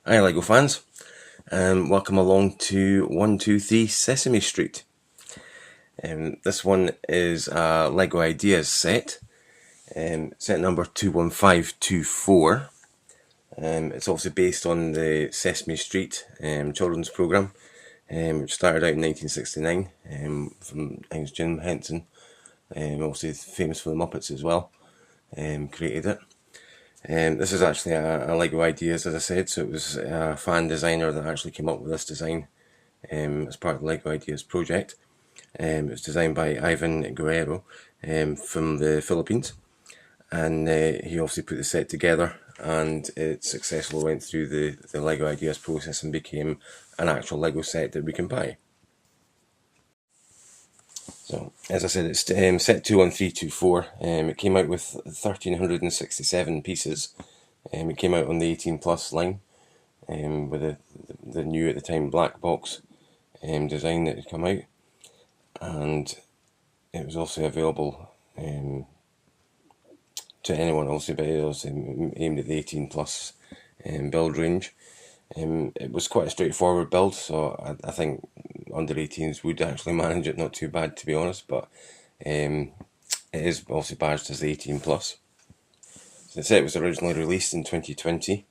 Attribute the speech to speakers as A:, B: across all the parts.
A: Hi Lego fans, welcome along to 123 Sesame Street. This one is a Lego Ideas set, set number 21524. It's obviously based on the Sesame Street children's programme, which started out in 1969 from I think it's Jim Henson, obviously famous for the Muppets as well, created it. This is actually a Lego Ideas, as I said, so it was a fan designer that actually came up with this design as part of the Lego Ideas project. It was designed by Ivan Guerrero from the Philippines, and he obviously put the set together, and it successfully went through the Lego Ideas process and became an actual Lego set that we can buy. So, as I said, it's set 21324. It came out with 1,367 pieces. It came out on the 18 plus line with the new at the time black box design that had come out, and it was also available to anyone, obviously, but it was aimed at the 18 plus build range. It was quite a straightforward build, so I think under 18s would actually manage it not too bad, to be honest, but it is obviously badged as the 18 plus. So the set was originally released in 2020.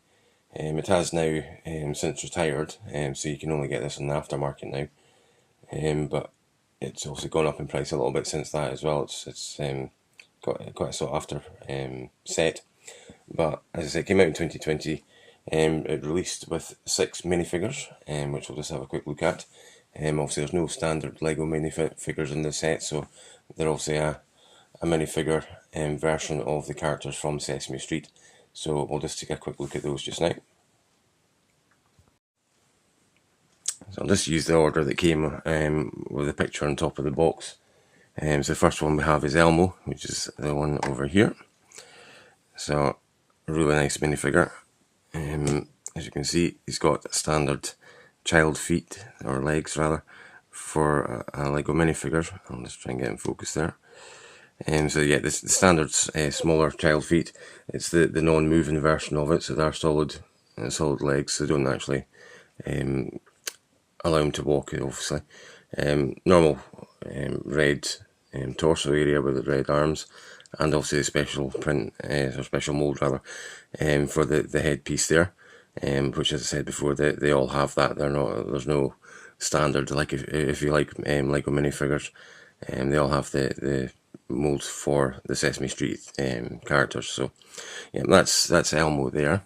A: It has now since retired, so you can only get this on the aftermarket now. But it's also gone up in price a little bit since that as well. It's got quite a sought after set. But as I said, it came out in 2020. It released with 6 minifigures, which we'll just have a quick look at. Obviously, there's no standard Lego minifigures in the set, so they're obviously a minifigure version of the characters from Sesame Street. So we'll just take a quick look at those just now. So I'll just use the order that came with the picture on top of the box. So the first one we have is Elmo, which is the one over here. So a really nice minifigure. As you can see, he's got standard child feet, or legs rather, for a Lego minifigure. I'll just try and get in focus there. So yeah, the standard smaller child feet. It's the non-moving version of it, so they're solid legs, so they don't actually allow him to walk, obviously. Normal red torso area with the red arms, and obviously the special print, or special mould rather, for the headpiece there, which, as I said before, they all have that. There's no standard, like if you like Lego minifigures, they all have the moulds for the Sesame Street characters. So yeah, that's Elmo there.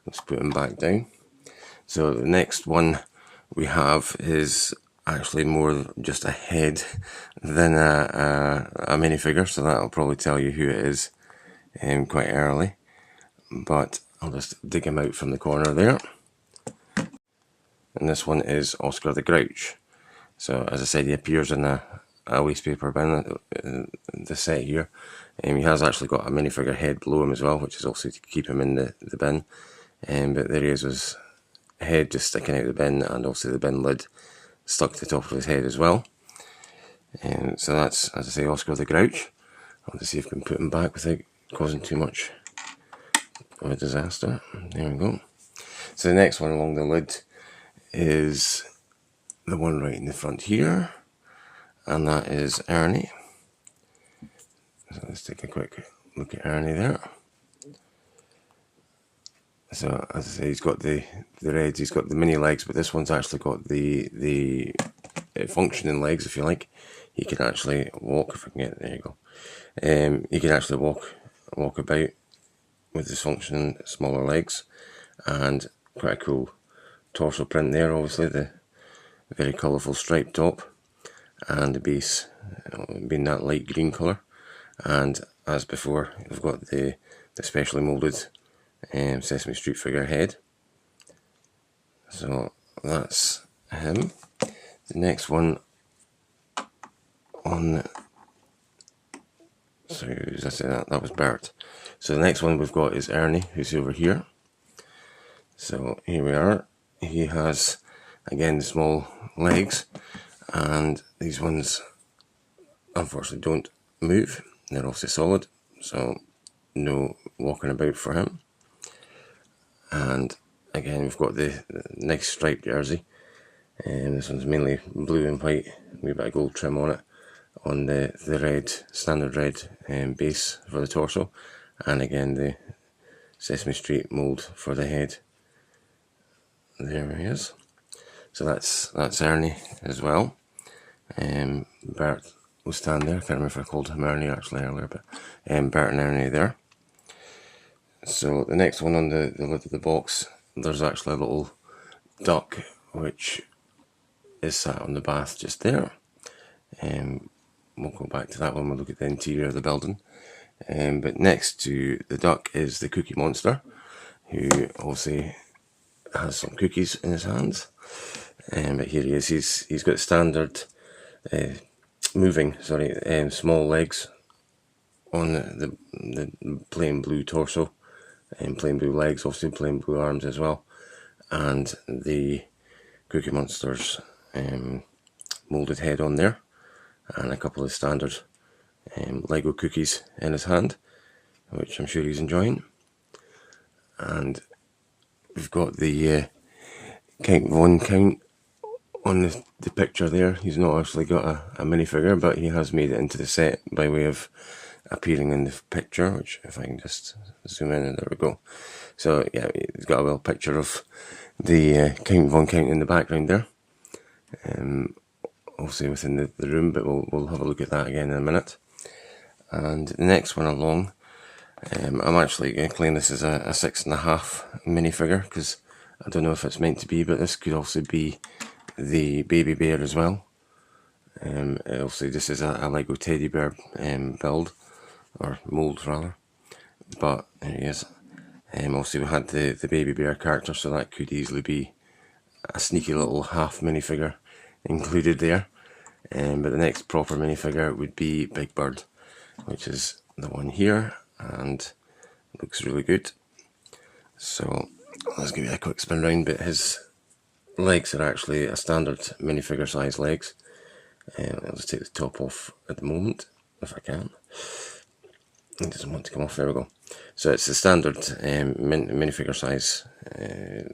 A: Let's put him back down. So the next one we have is actually more just a head than a minifigure, so that'll probably tell you who it is quite early. But I'll just dig him out from the corner there. And this one is Oscar the Grouch. So as I said, he appears in a wastepaper bin, the set here. He has actually got a minifigure head below him as well, which is also to keep him in the bin. But there he is with his head just sticking out the bin, and also the bin lid stuck to the top of his head as well. So that's, as I say, Oscar the Grouch. I'll just see if I can put him back without causing too much of a disaster. There we go. So the next one along the lid is the one right in the front here, and that is Ernie. So let's take a quick look at Ernie there. So as I say, he's got the reds, he's got the mini legs, but this one's actually got the functioning legs, if you like. He can actually walk, if I can get, there you go. He can actually walk about with his functioning smaller legs, and quite a cool torso print there, obviously, the very colourful striped top, and the base being that light green colour. And as before, we've got the specially moulded Sesame Street figure head. So that's him. The next one on, sorry, as I said, that was Bert. So the next one we've got is Ernie, who's over here. So here we are. He has, again, small legs, and these ones unfortunately don't move. They're obviously solid, so no walking about for him. And again, we've got the nice striped jersey. This one's mainly blue and white, a wee bit of gold trim on it, on the red, standard red base for the torso, and again the Sesame Street mould for the head. There he is. So that's Ernie as well. Bert will stand there. I can't remember if I called him Ernie actually earlier, but Bert and Ernie there. So the next one on the lid of the box, there's actually a little duck which is sat on the bath just there. We'll go back to that when we look at the interior of the building. But next to the duck is the Cookie Monster, who obviously has some cookies in his hands. But here he is. He's got standard moving, small legs on the plain blue torso, and plain blue legs, obviously plain blue arms as well, and the Cookie Monster's moulded head on there, and a couple of standard Lego cookies in his hand, which I'm sure he's enjoying. And we've got the Count Von Count on the picture there. He's not actually got a minifigure, but he has made it into the set by way of appearing in the picture, which if I can just zoom in, and there we go. So yeah, he's got a little picture of the Count Von Count in the background there, obviously within the room, but we'll have a look at that again in a minute. And the next one along, I'm actually going to claim this is a 6.5 minifigure, because I don't know if it's meant to be, but this could also be the baby bear as well. Obviously this is a Lego teddy bear build, or mould rather, but there he is. Also we had the baby bear character, so that could easily be a sneaky little half minifigure included there. But the next proper minifigure would be Big Bird, which is the one here, and looks really good. So let's give you a quick spin round, but his legs are actually a standard minifigure size legs. I'll just take the top off at the moment, if I can. It doesn't want to come off, there we go. So it's the standard minifigure size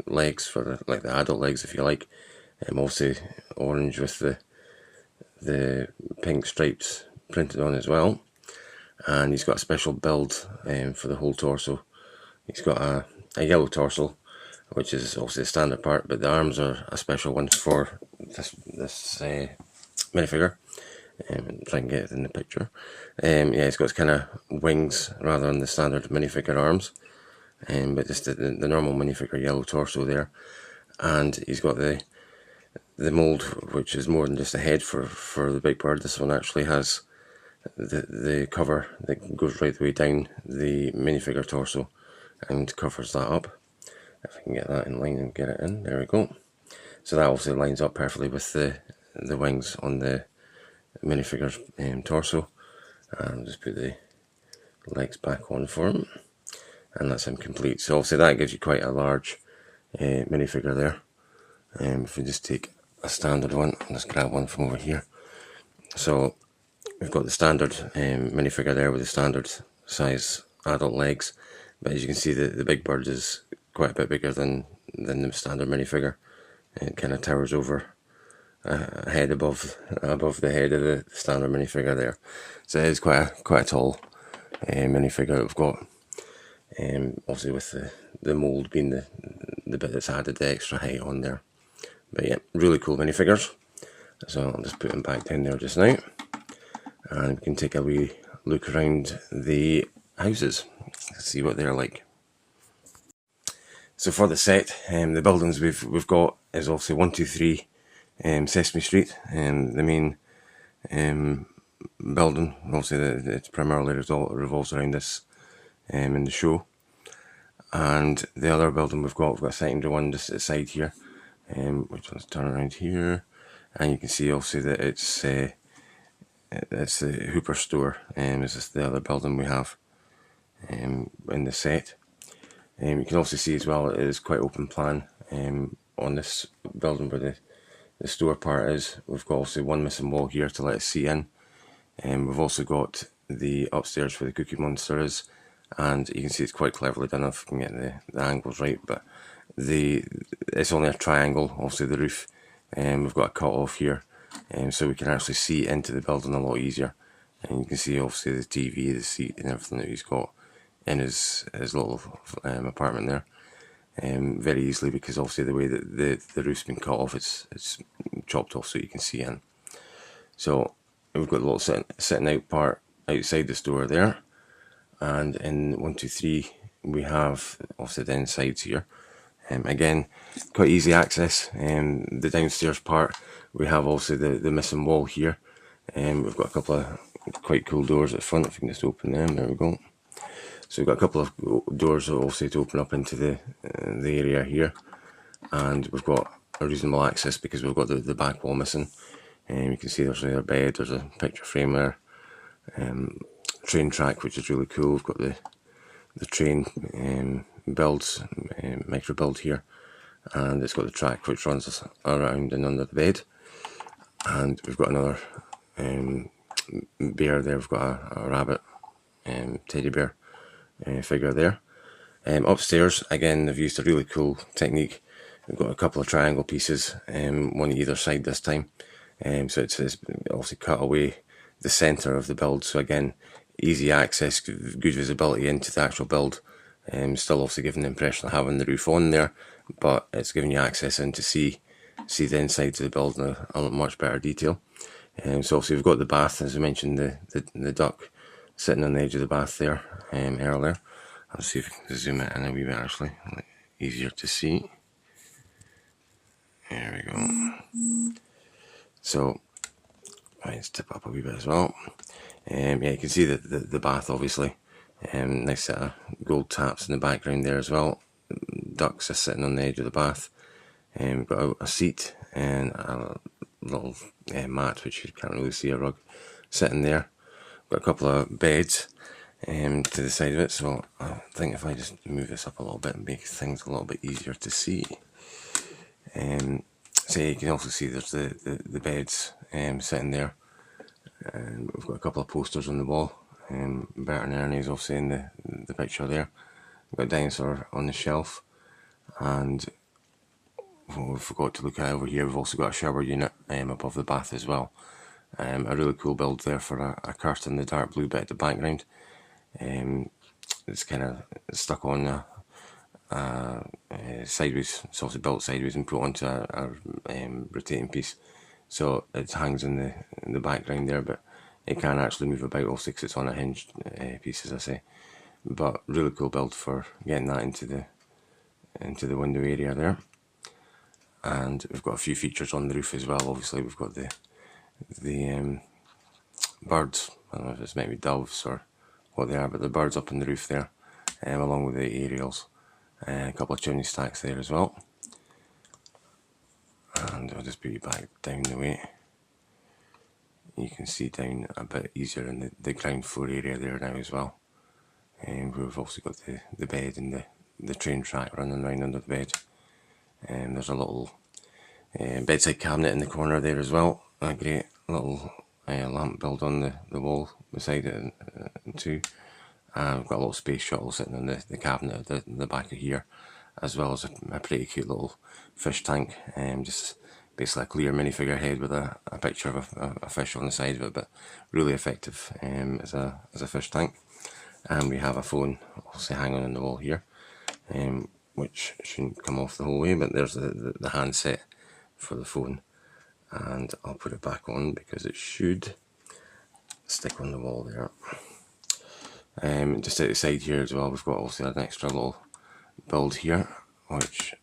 A: legs for the adult legs, if you like. Also orange with the pink stripes printed on as well. And he's got a special build for the whole torso. He's got a yellow torso, which is obviously the standard part, but the arms are a special one for this minifigure. Try and get it in the picture. Yeah, he's got kind of wings rather than the standard minifigure arms, but just the normal minifigure yellow torso there. And he's got the mould, which is more than just a head for the Big Bird. This one actually has the cover that goes right the way down the minifigure torso and covers that up. If I can get that in line and get it in, there we go. So that obviously lines up perfectly with the wings on the minifigure's torso. And just put the legs back on for him, and that's him complete. So obviously that gives you quite a large minifigure there. If we just take a standard one, let's grab one from over here. So we've got the standard minifigure there with the standard size adult legs, but as you can see the Big Bird is quite a bit bigger than the standard minifigure. It kind of towers over a head above the head of the standard minifigure there. So it is quite a tall minifigure that we've got. Obviously with the mould being the bit that's added the extra height on there. But yeah, really cool minifigures. So I'll just put them back down there just now, and we can take a wee look around the houses, see what they're like. So for the set, the buildings we've got is obviously 123 Sesame Street, the main building. Obviously it's primarily revolves around this in the show. And the other building we've got a secondary one just at the side here, which let's turn around here, and you can see obviously that it's the Hooper store. This is the other building we have in the set. You can also see as well it is quite open plan on this building where the store part is. We've got also one missing wall here to let us see in. We've also got the upstairs where the Cookie Monster is, and you can see it's quite cleverly done if I can get the angles right, but it's only a triangle, obviously the roof. We've got a cut off here, so we can actually see into the building a lot easier. And you can see obviously the TV, the seat and everything that he's got in his little apartment there. Very easily, because obviously the way that the roof's been cut off, it's chopped off so you can see in. So we've got the little sitting out part outside the store there, and in 1, 2, 3 we have obviously the insides here. Again, quite easy access. The downstairs part, we have also the missing wall here. We've got a couple of quite cool doors at the front. If you can just open them, there we go. So we've got a couple of doors also to open up into the area here, and we've got a reasonable access because we've got the back wall missing. You can see there's a bed, there's a picture frame there, train track, which is really cool. We've got the train builds, micro build here, and it's got the track which runs us around and under the bed. And we've got another bear there. We've got a rabbit teddy bear figure there. Upstairs, again, they've used a really cool technique. We've got a couple of triangle pieces, one either side this time. So it's obviously cut away the centre of the build. So again, easy access, good visibility into the actual build. Still obviously giving the impression of having the roof on there, but it's giving you access in to see the insides of the build in a much better detail. So obviously we've got the bath, as I mentioned, the duck sitting on the edge of the bath there earlier. I'll see if I can zoom it in a wee bit actually, easier to see. There we go. So let's tip up a wee bit as well. Yeah, you can see the bath obviously. Nice set of gold taps in the background there as well. Ducks are sitting on the edge of the bath. We've got a seat and a little mat, which you can't really see, a rug sitting there. Got a couple of beds to the side of it, so I think if I just move this up a little bit and make things a little bit easier to see. So you can also see there's the beds sitting there, and we've got a couple of posters on the wall. Bert and Ernie's obviously in the picture there. We've got a dinosaur on the shelf, and we forgot to look at over here, we've also got a shower unit above the bath as well. A really cool build there for a curtain, the dark blue bit at the background. It's kind of stuck on sideways, it's also built sideways and put onto a rotating piece, so it hangs in the background there, but it can actually move about also because it's on a hinged piece, as I say. But really cool build for getting that into the window area there. And we've got a few features on the roof as well. Obviously we've got the birds, I don't know if it's maybe doves or what they are, but the birds up in the roof there, along with the aerials. A couple of chimney stacks there as well. And I'll just put you back down the way. You can see down a bit easier in the ground floor area there now as well. We've also got the bed and the train track running around under the bed. There's a little bedside cabinet in the corner there as well. A great little lamp built on the wall beside it too. We've got a little space shuttle sitting on the cabinet at the back of here, as well as a pretty cute little fish tank. Just basically a clear minifigure head with a picture of a fish on the side of it, but really effective as a fish tank. And we have a phone obviously hanging on the wall here, which shouldn't come off the whole way, but there's the handset for the phone. And I'll put it back on because it should stick on the wall there. Just out the side here as well, we've got also an extra little build here, which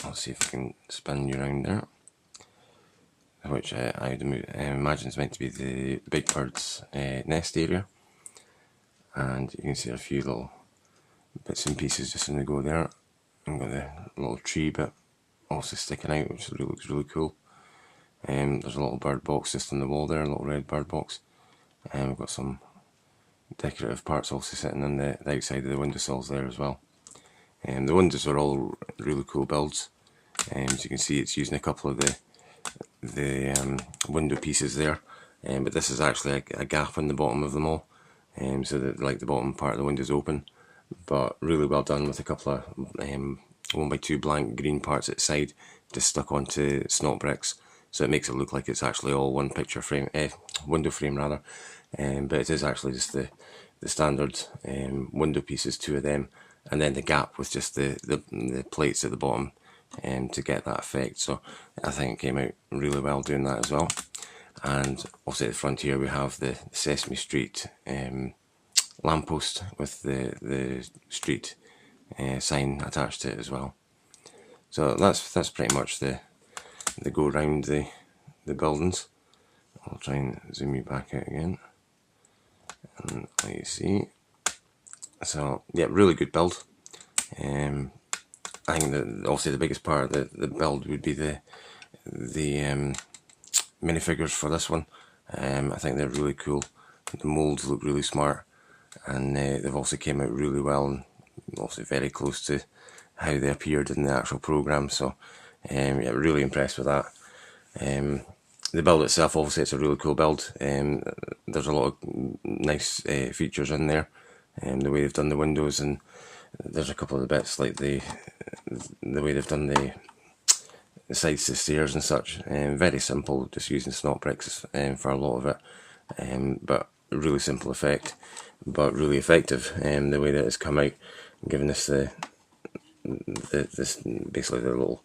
A: I'll see if I can spin you around there, which I would imagine is meant to be the big bird's nest area. And you can see a few little bits and pieces just in the go there. I've got the little tree bit also sticking out, which looks really cool. There's a little bird box just on the wall there, a little red bird box. We've got some decorative parts also sitting on the outside of the windowsills there as well. The windows are all really cool builds. As you can see, it's using a couple of the window pieces there, but this is actually a gap in the bottom of them all, so that like the bottom part of the window is open. But really well done with a couple of 1x2 blank green parts at the side, just stuck onto snot bricks. So it makes it look like it's actually all one picture frame, window frame rather, but it is actually just the standard window pieces, two of them, and then the gap with just the plates at the bottom to get that effect. So I think it came out really well doing that as well. And also at the front here we have the Sesame Street lamppost with the street sign attached to it as well. So that's pretty much the go round the buildings. I'll try and zoom you back out again and let you see. So yeah, really good build. I think that obviously the biggest part of the build would be the minifigures for this one. I think they're really cool. The moulds look really smart, and they've also came out really well, and obviously very close to how they appeared in the actual programme. So yeah, really impressed with that. The build itself, obviously it's a really cool build. There's a lot of nice features in there, the way they've done the windows, and there's a couple of the bits like the way they've done the sides to stairs and such. Very simple, just using snot bricks for a lot of it, but really simple effect, but really effective. The way that it's come out, giving us this basically the little.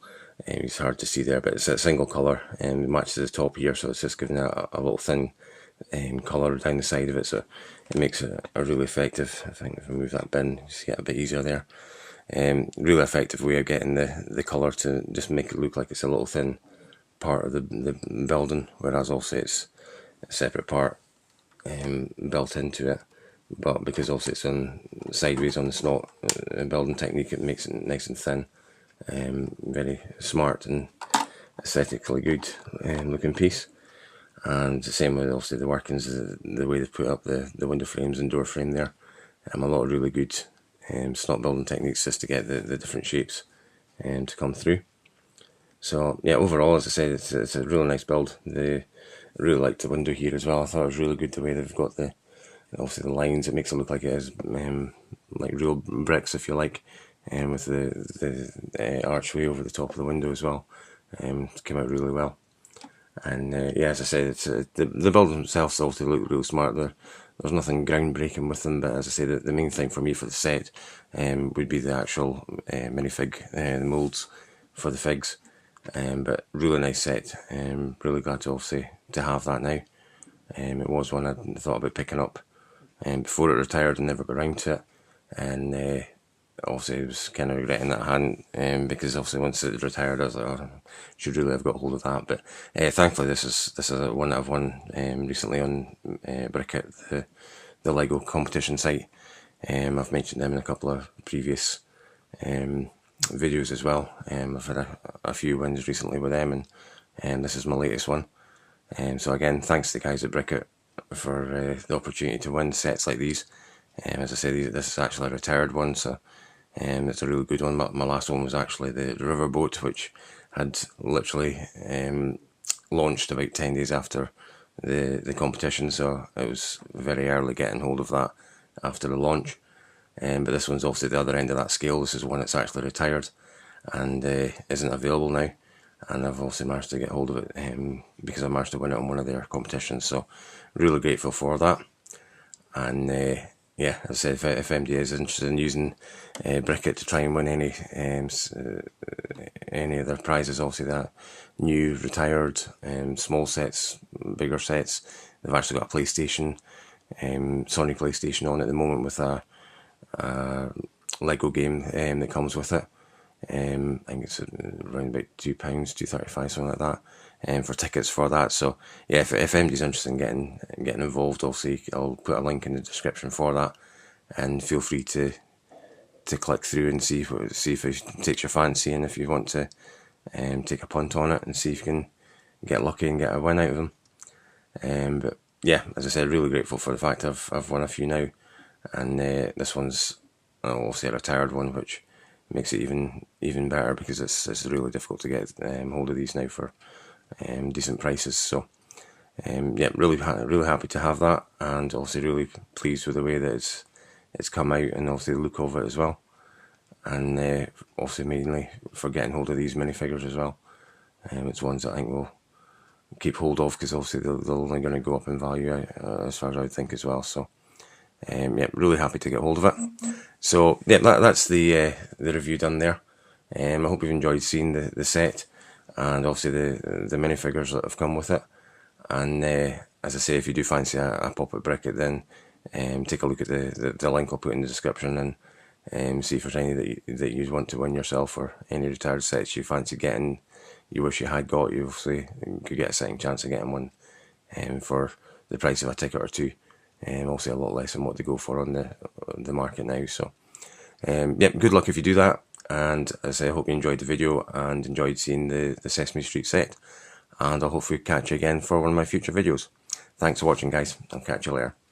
A: It's hard to see there, but it's a single colour and matches the top here, so it's just giving it a little thin colour down the side of it, so it makes it a really effective. I think if I move that bin, just get a bit easier there. Really effective way of getting the colour to just make it look like it's a little thin part of the building, whereas also it's a separate part built into it. But because also it's on sideways on the snot building technique, it makes it nice and thin. Very smart and aesthetically good looking piece. And the same with obviously the workings, the way they put up the window frames and door frame there. A lot of really good snot building techniques just to get the different shapes to come through. So yeah, overall, as I said, it's a really nice build. I really liked the window here as well. I thought it was really good the way they've got obviously the lines. It makes it look like it is like real bricks, if you like. With the archway over the top of the window as well. It came out really well. And yeah, as I said, it's the buildings themselves also look really smart. There's nothing groundbreaking with them, but as I say, the main thing for me for the set would be the actual minifig, the moulds for the figs. But really nice set. Really glad to obviously to have that now. It was one I thought about picking up before it retired and never got around to it. And obviously I was kind of regretting that I hadn't, because obviously once it retired I was like, oh, I should really have got hold of that. But thankfully this is one that I've won recently on Brickit, the Lego competition site. I've mentioned them in a couple of previous videos as well. I've had a few wins recently with them, and this is my latest one. So again, thanks to the guys at Brickit for the opportunity to win sets like these. As I say, this is actually a retired one, so it's a really good one. My last one was actually the riverboat, which had literally launched about 10 days after the competition, so it was very early getting hold of that after the launch. But this one's obviously the other end of that scale. This is one that's actually retired and isn't available now, and I've also managed to get hold of it because I managed to win it on one of their competitions, so really grateful for that. And yeah, as I said, if MD is interested in using Brickit to try and win any of their prizes, obviously that new retired small sets, bigger sets, they've actually got a PlayStation, Sony PlayStation on at the moment with a Lego game that comes with it. I think it's around about £2, £2.35, something like that, for tickets for that. So yeah, if anybody's interested in getting involved, obviously I'll put a link in the description for that, and feel free to click through and see if it takes your fancy, and if you want to take a punt on it and see if you can get lucky and get a win out of them. But yeah, as I said, really grateful for the fact I've won a few now, and this one's obviously a retired one, which makes it even better because it's really difficult to get hold of these now for decent prices. So yeah, really happy to have that, and also really pleased with the way that it's come out, and obviously the look of it as well. and also mainly for getting hold of these minifigures as well. It's ones that I think we'll keep hold of, because obviously they're only going to go up in value, as far as I would think as well. So yeah, really happy to get hold of it. So yeah, that's the review done there. I hope you've enjoyed seeing the set, and obviously the minifigures that have come with it. And as I say, if you do fancy a pop at Brickit, then take a look at the link I'll put in the description, and see if there's any that you want to win yourself, or any retired sets you fancy getting, you wish you had got. You obviously could get a second chance of getting one for the price of a ticket or two. Also a lot less than what they go for on the market now. So yeah, good luck if you do that. And as I say, I hope you enjoyed the video and enjoyed seeing the Sesame Street set. And I'll hopefully catch you again for one of my future videos. Thanks for watching, guys. I'll catch you later.